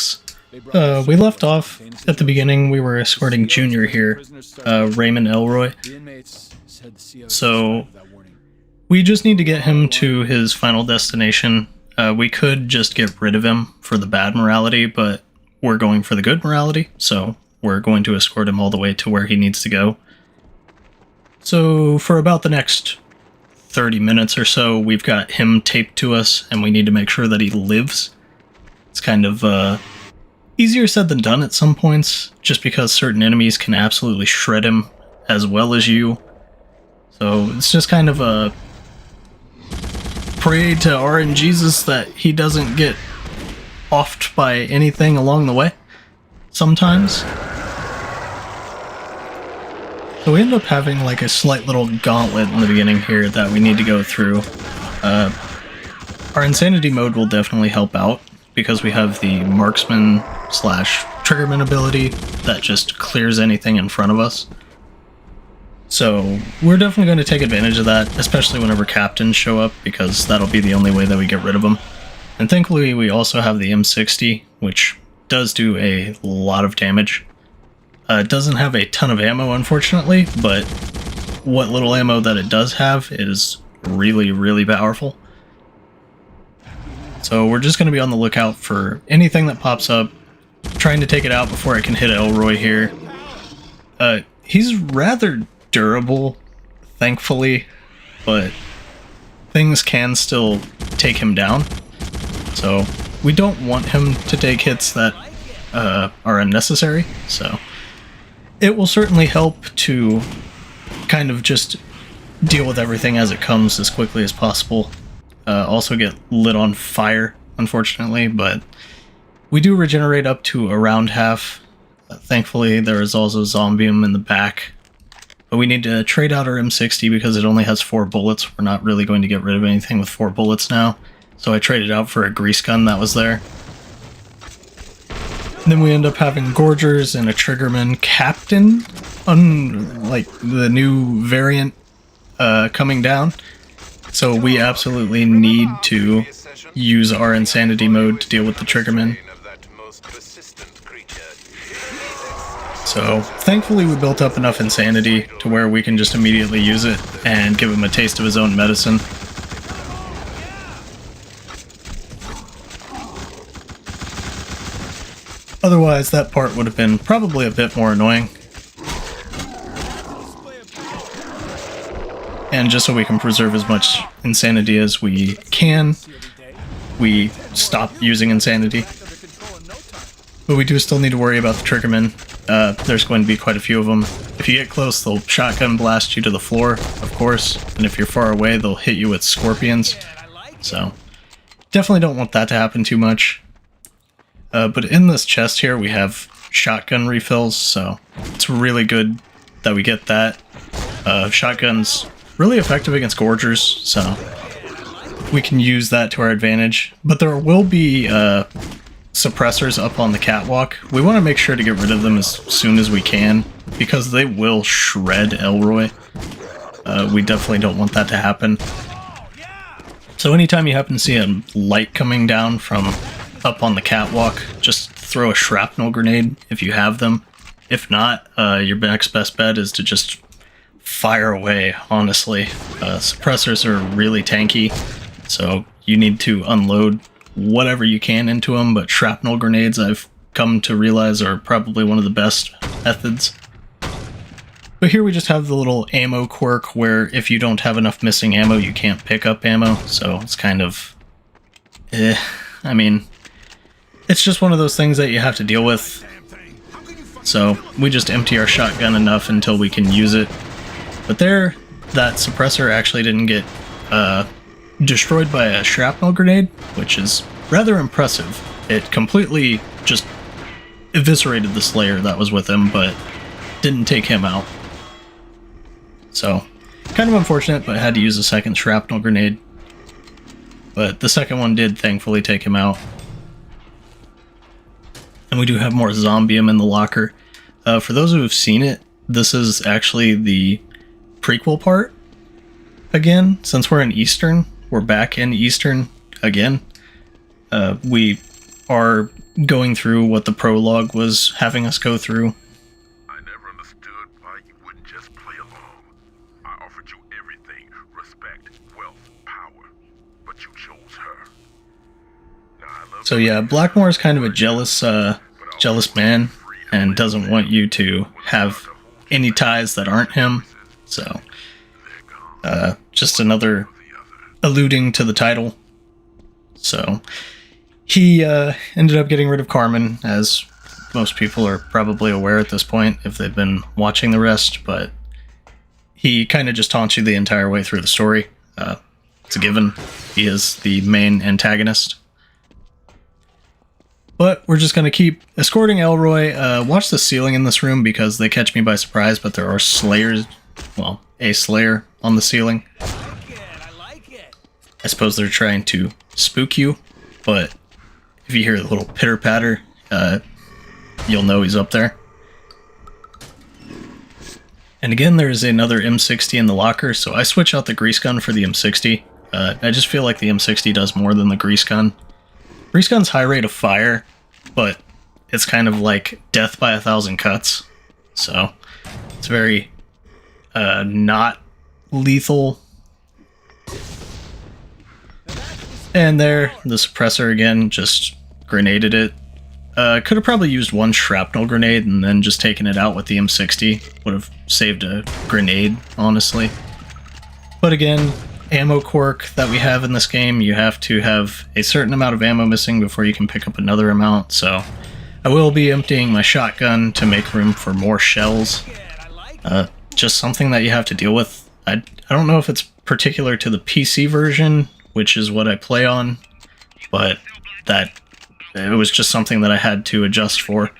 6. We left off at the beginning. We were escorting Junior here, Raymond Elroy. So we just need to get him to his final destination. We could just get rid of him for the bad morality, but we're going for the good morality, so we're going to escort him all the way to where he needs to go. So for about the next 30 minutes or so, we've got him taped to us, and we need to make sure that he lives. It's kind of easier said than done at some points, just because certain enemies can absolutely shred him as well as you. So it's just kind of a pray to RNGesus that he doesn't get offed by anything along the way, sometimes. So we end up having like a slight little gauntlet in the beginning here that we need to go through. Our insanity mode will definitely help out, because we have the marksman / triggerman ability that just clears anything in front of us. So we're definitely going to take advantage of that, especially whenever captains show up, because that'll be the only way that we get rid of them. And thankfully we also have the M60, which does do a lot of damage. It doesn't have a ton of ammo, unfortunately, but what little ammo that it does have is really, really powerful. So we're just going to be on the lookout for anything that pops up, trying to take it out before I can hit Elroy here. He's rather durable, thankfully, but things can still take him down. So we don't want him to take hits that are unnecessary, so it will certainly help to kind of just deal with everything as it comes as quickly as possible. Also get lit on fire, unfortunately, but we do regenerate up to around half. Thankfully, there is also Zombium in the back. But we need to trade out our M60 because it only has 4 bullets. We're not really going to get rid of anything with 4 bullets now. So I traded out for a grease gun that was there. And then we end up having Gorgers and a Triggerman Captain, like the new variant coming down. So we absolutely need to use our insanity mode to deal with the Triggerman. So thankfully we built up enough insanity to where we can just immediately use it and give him a taste of his own medicine. Otherwise, that part would have been probably a bit more annoying. And just so we can preserve as much insanity as we can, we stop using insanity. But we do still need to worry about the Triggermen. There's going to be quite a few of them. If you get close, they'll shotgun blast you to the floor, of course. And if you're far away, they'll hit you with scorpions. So, definitely don't want that to happen too much. But in this chest here, we have shotgun refills, so it's really good that we get that. Shotgun's really effective against Gorgers, so we can use that to our advantage. But there will be suppressors up on the catwalk. We want to make sure to get rid of them as soon as we can, because they will shred Elroy. We definitely don't want that to happen. So anytime you happen to see a light coming down from up on the catwalk, just throw a shrapnel grenade if you have them. If not, your next best bet is to just fire away, honestly. Suppressors are really tanky, so you need to unload whatever you can into them, but shrapnel grenades, I've come to realize, are probably one of the best methods. But here we just have the little ammo quirk where if you don't have enough missing ammo, you can't pick up ammo, so it's kind of I mean, it's just one of those things that you have to deal with. So we just empty our shotgun enough until we can use it. But there, that suppressor actually didn't get destroyed by a shrapnel grenade, which is rather impressive. It completely just eviscerated the Slayer that was with him, but didn't take him out. So, kind of unfortunate, but I had to use a second shrapnel grenade. But the second one did thankfully take him out. And we do have more Zombium in the locker. For those who have seen it, this is actually the prequel part. Again, since we're in Eastern, we're back in Eastern again. We are going through what the prologue was having us go through. I never understood why you wouldn't just play along. I offered you everything, respect, wealth, power, but you chose her. Now, I love So yeah, Blackmore is kind of a jealous man and doesn't want you to have any ties that aren't him. So, just another alluding to the title. So, he ended up getting rid of Carmen, as most people are probably aware at this point if they've been watching the rest, but he kind of just taunts you the entire way through the story. It's a given. He is the main antagonist. But we're just going to keep escorting Elroy. Watch the ceiling in this room because they catch me by surprise, but there are slayers, well, a slayer on the ceiling. I suppose they're trying to spook you, but if you hear the little pitter-patter, you'll know he's up there. And again, there's another M60 in the locker, so I switch out the grease gun for the M60. I just feel like the M60 does more than the grease gun. Grease gun's high rate of fire, but it's kind of like death by 1,000 cuts. So it's very not lethal. And there, the suppressor again just grenaded it. Could have probably used one shrapnel grenade and then just taken it out with the M60. Would have saved a grenade, honestly. But again, ammo quirk that we have in this game, you have to have a certain amount of ammo missing before you can pick up another amount, so I will be emptying my shotgun to make room for more shells. Just something that you have to deal with. I don't know if it's particular to the PC version, which is what I play on, but that it was just something that I had to adjust for.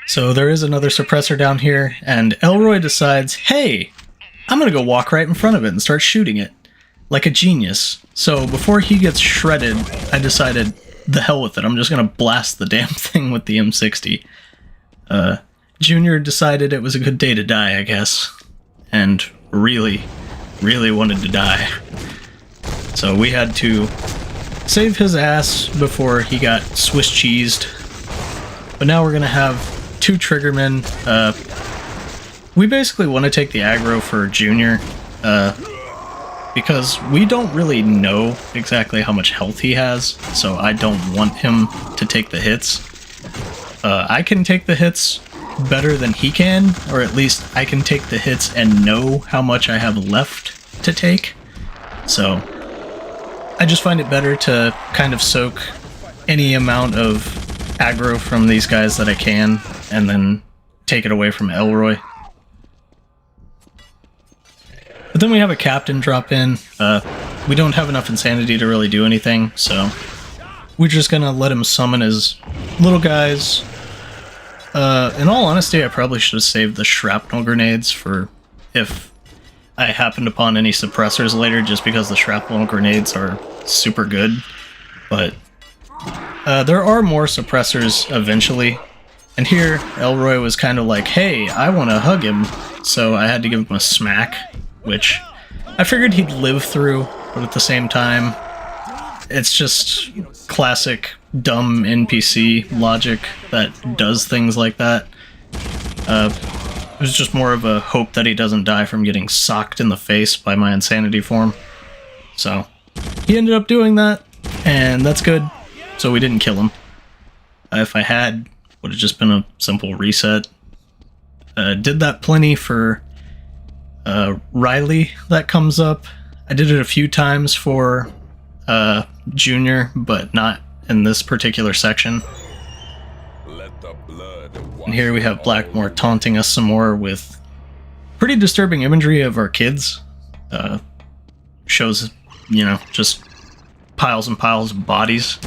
So there is another suppressor down here, and Elroy decides, hey, I'm gonna go walk right in front of it and start shooting it. Like a genius. So before he gets shredded, I decided, the hell with it, I'm just gonna blast the damn thing with the M60. Junior decided it was a good day to die, I guess. And really wanted to die. So we had to save his ass before he got Swiss cheesed. But now we're gonna have 2 triggermen. We basically want to take the aggro for Junior, because we don't really know exactly how much health he has, so I don't want him to take the hits. I can take the hits better than he can, or at least I can take the hits and know how much I have left to take. So I just find it better to kind of soak any amount of aggro from these guys that I can, and then take it away from Elroy. But then we have a captain drop in. We don't have enough insanity to really do anything, so we're just gonna let him summon his little guys. In all honesty, I probably should have saved the shrapnel grenades for if I happened upon any suppressors later, just because the shrapnel grenades are super good. But there are more suppressors eventually. And here, Elroy was kind of like, hey, I want to hug him, so I had to give him a smack, which I figured he'd live through, but at the same time, it's just classic dumb NPC logic that does things like that. It was just more of a hope that he doesn't die from getting socked in the face by my insanity form. So, he ended up doing that, and that's good, so we didn't kill him. If I had, would have just been a simple reset. Did that plenty for Riley that comes up. I did it a few times for Junior, but not in this particular section. And here we have Blackmore taunting us some more with pretty disturbing imagery of our kids. Shows, you know, just piles and piles of bodies.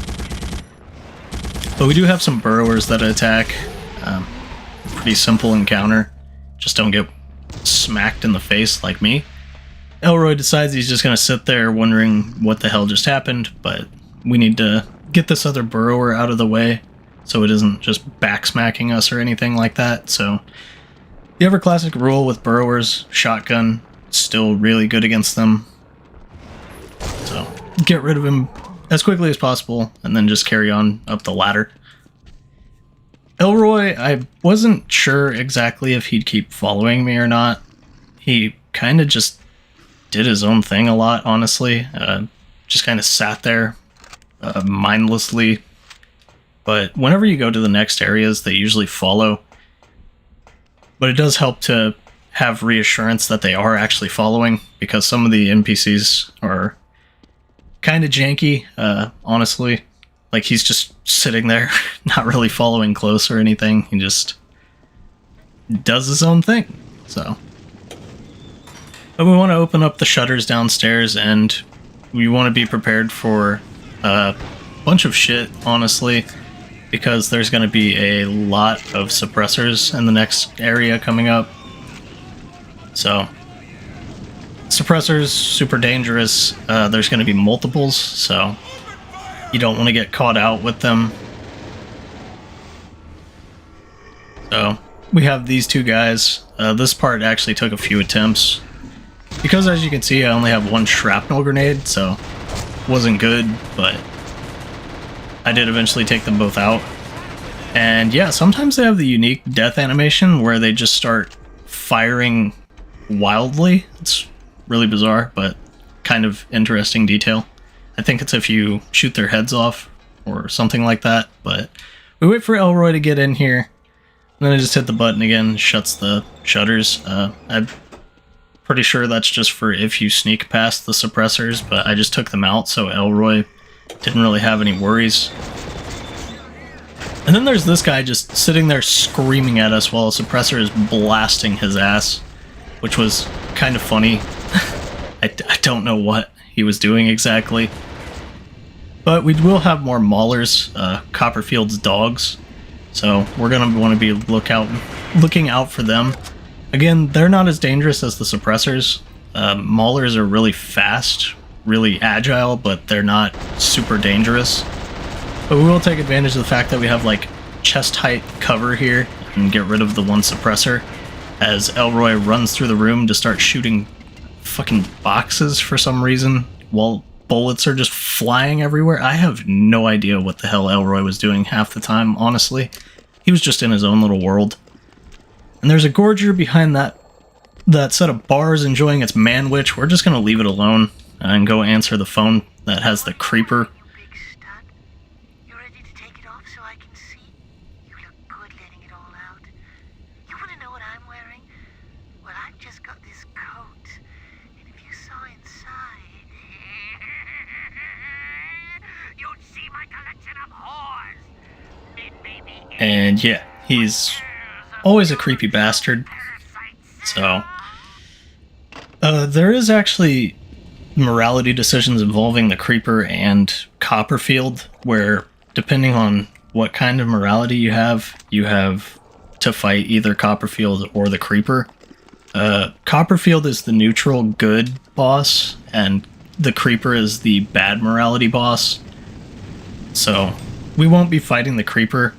But we do have some burrowers that attack. Pretty simple encounter. Just don't get smacked in the face like me. Elroy decides he's just going to sit there wondering what the hell just happened, but we need to get this other burrower out of the way so it isn't just backsmacking us or anything like that. So the ever classic rule with burrowers, shotgun, still really good against them. So get rid of him as quickly as possible and then just carry on up the ladder. Elroy, I wasn't sure exactly if he'd keep following me or not. He kind of just did his own thing a lot, honestly. Just kind of sat there mindlessly. But whenever you go to the next areas, they usually follow. But it does help to have reassurance that they are actually following, because some of the NPCs are kind of janky, honestly. Like, he's just sitting there, not really following close or anything. He just does his own thing, so. But we want to open up the shutters downstairs, and we want to be prepared for a bunch of shit, honestly, because there's going to be a lot of suppressors in the next area coming up. So, suppressors, super dangerous. There's going to be multiples, so you don't want to get caught out with them. So, we have these two guys. This part actually took a few attempts, because as you can see, I only have one shrapnel grenade, so wasn't good, but I did eventually take them both out. And yeah, sometimes they have the unique death animation where they just start firing wildly. It's really bizarre, but kind of interesting detail. I think it's if you shoot their heads off or something like that, but we wait for Elroy to get in here, and then I just hit the button again, shuts the shutters. I'm pretty sure that's just for if you sneak past the suppressors, but I just took them out, so Elroy didn't really have any worries. And then there's this guy just sitting there screaming at us while a suppressor is blasting his ass, which was kind of funny. I don't know what he was doing exactly. But we will have more maulers, Copperfield's dogs, so we're going to want to be looking out for them. Again, they're not as dangerous as the suppressors. Maulers are really fast, really agile, but they're not super dangerous. But we will take advantage of the fact that we have like chest height cover here and get rid of the one suppressor as Elroy runs through the room to start shooting fucking boxes for some reason while bullets are just flying everywhere. I have no idea what the hell Elroy was doing half the time, honestly. He was just in his own little world. And there's a Gorger behind that set of bars enjoying its manwich. We're just going to leave it alone and go answer the phone that has the creeper. And yeah, he's always a creepy bastard. So, there is actually morality decisions involving the Creeper and Copperfield, where depending on what kind of morality you have to fight either Copperfield or the Creeper. Copperfield is the neutral good boss, and the Creeper is the bad morality boss. So, we won't be fighting the Creeper,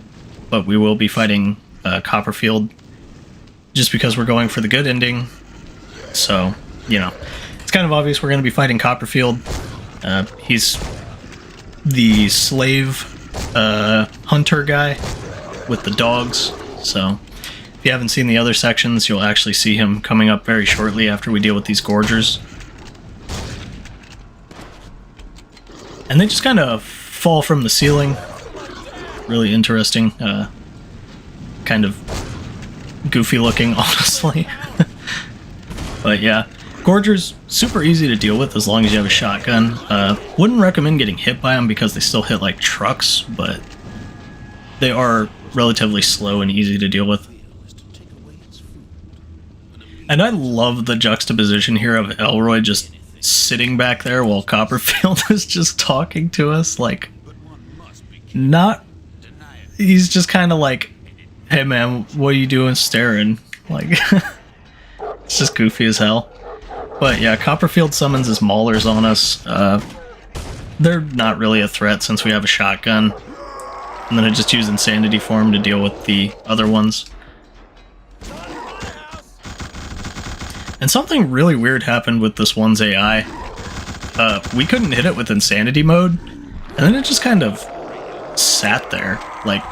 but we will be fighting Copperfield, just because we're going for the good ending. So, you know, it's kind of obvious we're going to be fighting Copperfield. He's the slave hunter guy with the dogs. So, if you haven't seen the other sections, you'll actually see him coming up very shortly after we deal with these Gorgers. And they just kind of fall from the ceiling. Really interesting. Kind of goofy looking, honestly. But yeah, Gorgers, super easy to deal with as long as you have a shotgun. Wouldn't recommend getting hit by them because they still hit like trucks, but they are relatively slow and easy to deal with. And I love the juxtaposition here of Elroy just sitting back there while Copperfield is just talking to us. Like, he's just kind of like, hey man, what are you doing staring? Like, it's just goofy as hell. But yeah, Copperfield summons his maulers on us. They're not really a threat since we have a shotgun. And then I just use Insanity Form to deal with the other ones. And something really weird happened with this one's AI. We couldn't hit it with Insanity mode, And then it just kind of sat there, like,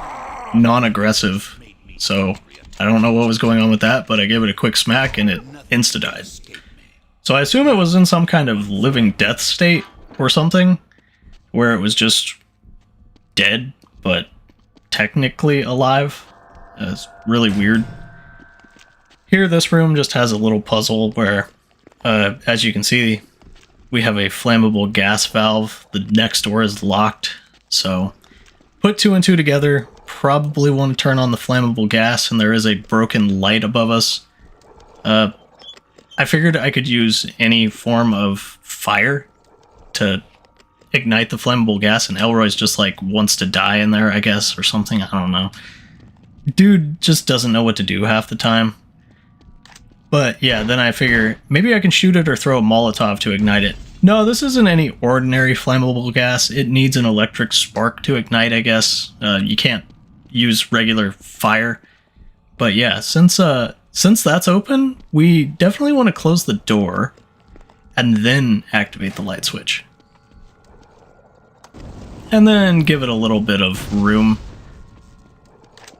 non-aggressive. So, I don't know what was going on with that, but I gave it a quick smack and it insta-died. So I assume it was in some kind of living death state or something, where it was just dead, but technically alive. It's really weird. Here, this room just has a little puzzle where, as you can see, we have a flammable gas valve. The next door is locked, so put 2 and 2 together. Probably want to turn on the flammable gas, and there is a broken light above us. I figured I could use any form of fire to ignite the flammable gas, and Elroy's just like wants to die in there, I guess, or something. I don't know. Dude just doesn't know what to do half the time. But yeah, then I figure maybe I can shoot it or throw a Molotov to ignite it. No, this isn't any ordinary flammable gas. It needs an electric spark to ignite, I guess. You can't use regular fire. But yeah, since that's open, we definitely want to close the door and then activate the light switch. And then give it a little bit of room.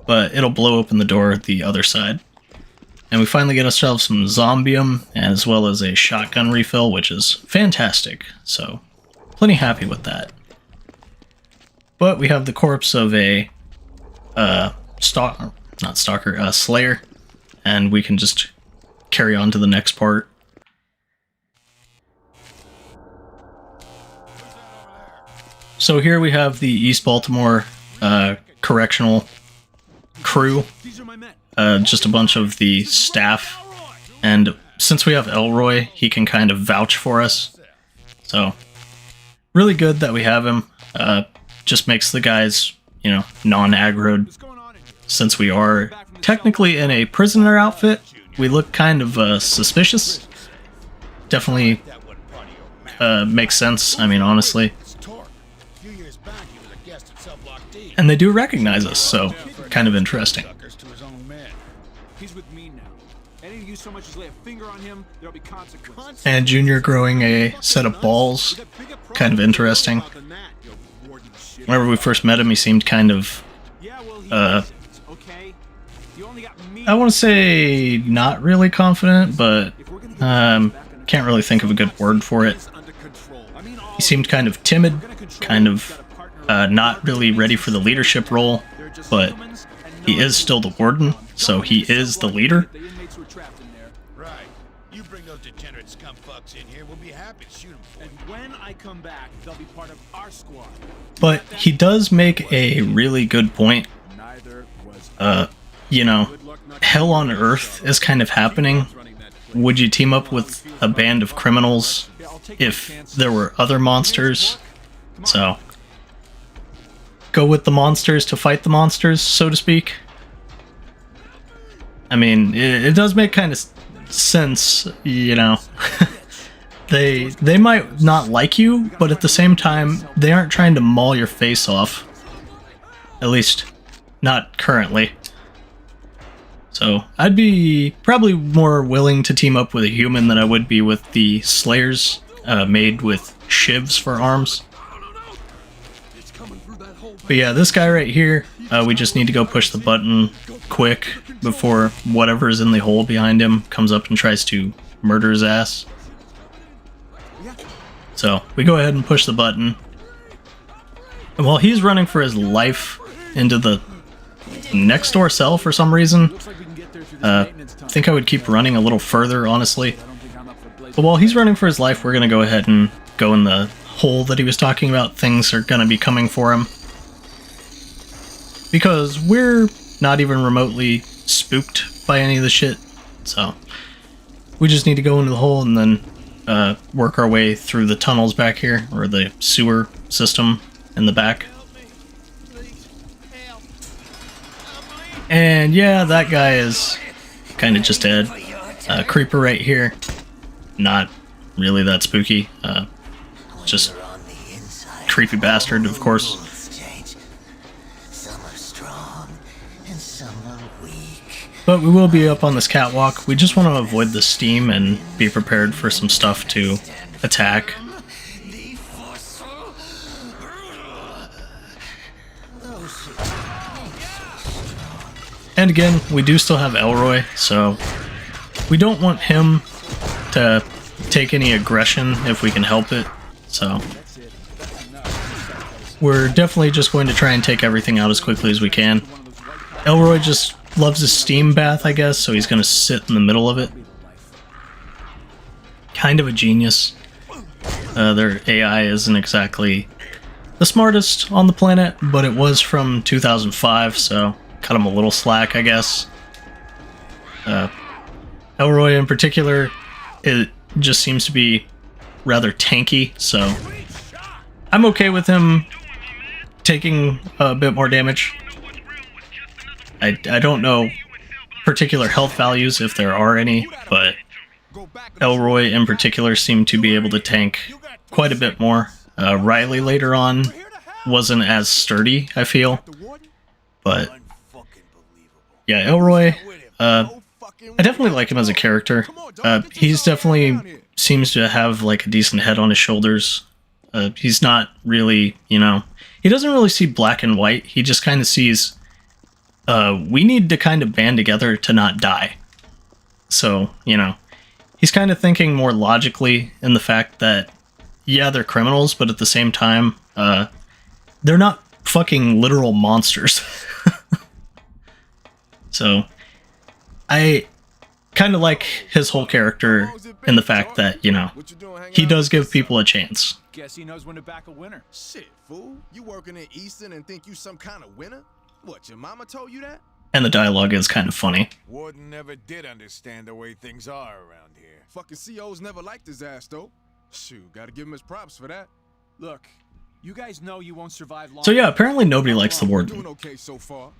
But it'll blow open the door the other side. And we finally get ourselves some zombium, as well as a shotgun refill, which is fantastic. So, plenty happy with that. But we have the corpse of a Slayer, and we can just carry on to the next part. So here we have the East Baltimore correctional crew. Just a bunch of the staff, and since we have Elroy, he can kind of vouch for us. So, really good that we have him. Just makes the guys, you know, non-aggroed. Since we are technically in a prisoner outfit, we look kind of suspicious. Definitely makes sense, I mean, honestly. And they do recognize us, so kind of interesting. And Junior growing a set of balls, kind of interesting. Whenever we first met him, he seemed kind of, I want to say not really confident, but can't really think of a good word for it. He seemed kind of timid, kind of not really ready for the leadership role, but he is still the warden, so he is the leader. But he does make a really good point. You know, hell on earth is kind of happening. Would you team up with a band of criminals if there were other monsters? So, go with the monsters to fight the monsters, so to speak. I mean, it does make kind of sense, you know. They might not like you, but at the same time, they aren't trying to maul your face off. At least, not currently. So, I'd be probably more willing to team up with a human than I would be with the Slayers, made with shivs for arms. But yeah, this guy right here, we just need to go push the button quick before whatever is in the hole behind him comes up and tries to murder his ass. So, we go ahead and push the button. And while he's running for his life into the next door cell for some reason, I think I would keep running a little further, honestly. But while he's running for his life, we're going to go ahead and go in the hole that he was talking about. Things are going to be coming for him. Because we're not even remotely spooked by any of the shit. So, we just need to go into the hole and then work our way through the tunnels back here, or the sewer system in the back. And yeah, that guy is kind of just dead. Creeper right here. Not really that spooky. Just creepy bastard, of course. But we will be up on this catwalk. We just want to avoid the steam and be prepared for some stuff to attack. And again, we do still have Elroy, so we don't want him to take any aggression if we can help it, so we're definitely just going to try and take everything out as quickly as we can. Elroy just loves his steam bath, I guess, so he's going to sit in the middle of it. Kind of a genius. Their AI isn't exactly the smartest on the planet, but it was from 2005, so cut him a little slack, I guess. Elroy in particular, it just seems to be rather tanky, so I'm okay with him taking a bit more damage. I don't know particular health values, if there are any, but Elroy in particular seemed to be able to tank quite a bit more. Riley later on wasn't as sturdy, I feel, but yeah, Elroy, I definitely like him as a character. He's definitely seems to have like a decent head on his shoulders. He's not really, you know, he doesn't really see black and white. He just kind of sees, we need to kind of band together to not die. So, you know, he's kind of thinking more logically in the fact that, yeah, they're criminals, but at the same time, they're not fucking literal monsters. So, I kind of like his whole character in the fact that, you know, he does give people a chance. Guess he knows when to back a winner. Shit, fool. You working in Easton and think you some kind of winner? What, your mama told you that? And the dialogue is kind of funny. Warden never did understand the way things are around here. Fucking CO's never liked his ass, though. Shoot, gotta give him his props for that. Look, you guys know you won't survive long. So yeah, apparently nobody likes the warden. Doing okay so far.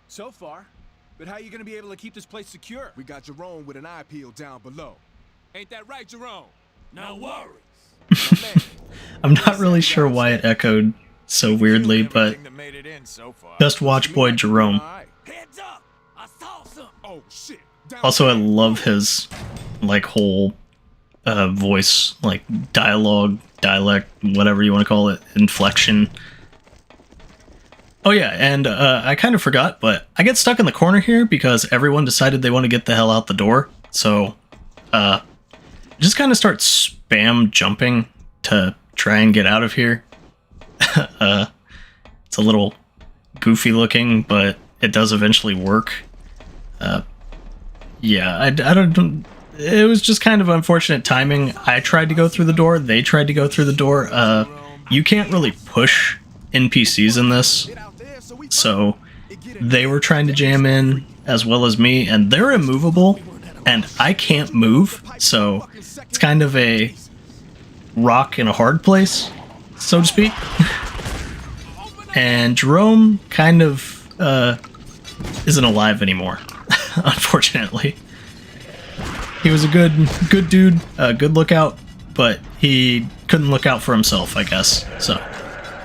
So far? But how are you gonna be able to keep this place secure? We got Jerome with an eye peel down below. Ain't that right, Jerome? No worries. I'm not really sure why it echoed so weirdly, but best watch boy Jerome. Heads up! I saw some. Oh shit. Also, I love his like whole voice, like dialogue, dialect, whatever you want to call it, inflection. Oh yeah, and I kind of forgot, but I get stuck in the corner here because everyone decided they want to get the hell out the door. So, just kind of start spam jumping to try and get out of here. It's a little goofy looking, but it does eventually work. Yeah, I don't. It was just kind of unfortunate timing. I tried to go through the door. They tried to go through the door. You can't really push NPCs in this. So they were trying to jam in as well as me, and they're immovable, and I can't move, so it's kind of a rock in a hard place, so to speak. And Jerome kind of isn't alive anymore, unfortunately. He was a good dude, a good lookout, but he couldn't look out for himself, I guess, so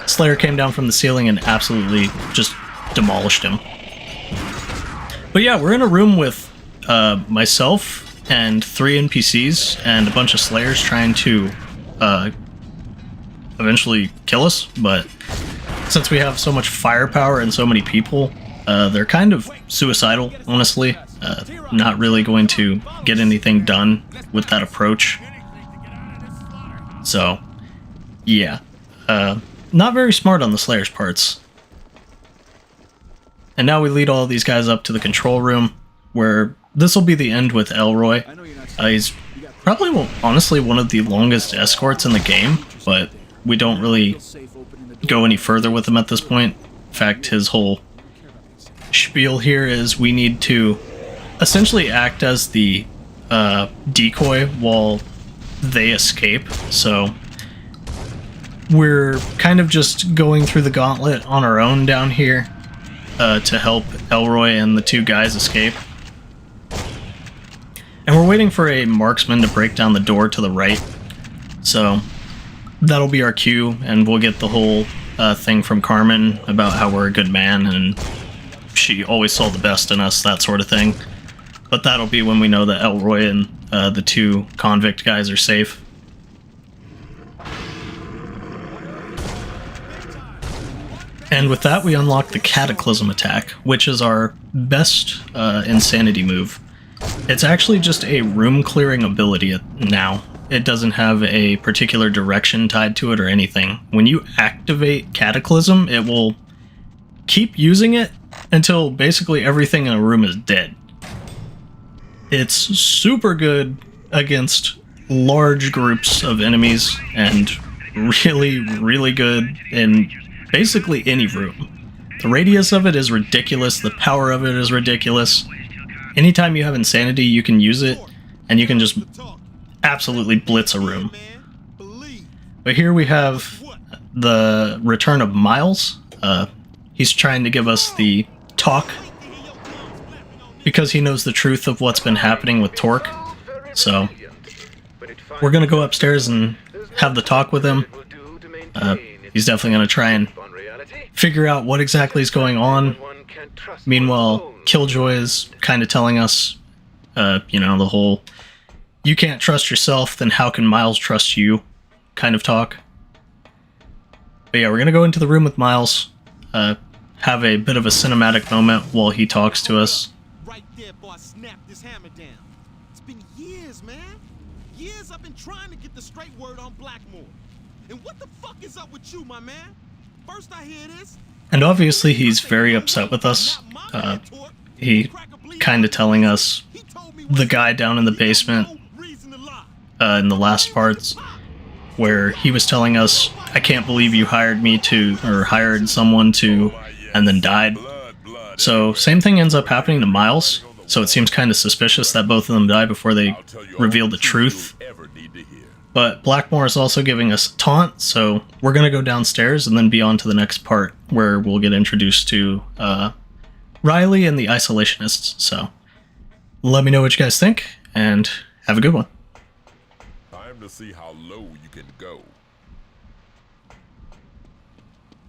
Slayer came down from the ceiling and absolutely just demolished him. But yeah, we're in a room with myself and 3 NPCs and a bunch of Slayers trying to eventually kill us, but since we have so much firepower and so many people, they're kind of suicidal, honestly. Not really going to get anything done with that approach. So, yeah. Not very smart on the Slayer's parts. And now we lead all these guys up to the control room, where this will be the end with Elroy. He's probably, honestly, one of the longest escorts in the game, but we don't really go any further with him at this point. In fact, his whole spiel here is we need to essentially act as the decoy while they escape, so we're kind of just going through the gauntlet on our own down here to help Elroy and the 2 guys escape. And we're waiting for a marksman to break down the door to the right. So that'll be our cue, and we'll get the whole thing from Carmen about how we're a good man and she always saw the best in us, that sort of thing. But that'll be when we know that Elroy and the 2 convict guys are safe. And with that, we unlock the Cataclysm attack, which is our best insanity move. It's actually just a room-clearing ability now. It doesn't have a particular direction tied to it or anything. When you activate Cataclysm, it will keep using it until basically everything in a room is dead. It's super good against large groups of enemies and really, really good in basically any room. The radius of it is ridiculous, the power of it is ridiculous. Anytime you have insanity, you can use it, and you can just absolutely blitz a room. But here we have the return of Miles. He's trying to give us the talk, because he knows the truth of what's been happening with Torque. So, we're gonna go upstairs and have the talk with him. He's definitely gonna try and figure out what exactly is going on. Meanwhile, Killjoy is kind of telling us, you know, the whole "you can't trust yourself, then how can Miles trust you" kind of talk. But yeah, we're gonna go into the room with Miles, have a bit of a cinematic moment while he talks to us. Right there, boss, snap this hammer down. It's been years, man. Years I've been trying to get the straight word on Blackmore. And what the fuck is up with you, my man? First I hear this. And obviously he's very upset with us. He kind of telling us the guy down in the basement in the last parts, where he was telling us, "I can't believe you hired me to, or hired someone to, and then died." So same thing ends up happening to Miles, so it seems kind of suspicious that both of them die before they reveal the truth. But Blackmore is also giving us a taunt, so we're going to go downstairs and then be on to the next part, where we'll get introduced to Riley and the Isolationists. So let me know what you guys think, and have a good one. Time to see how low you can go.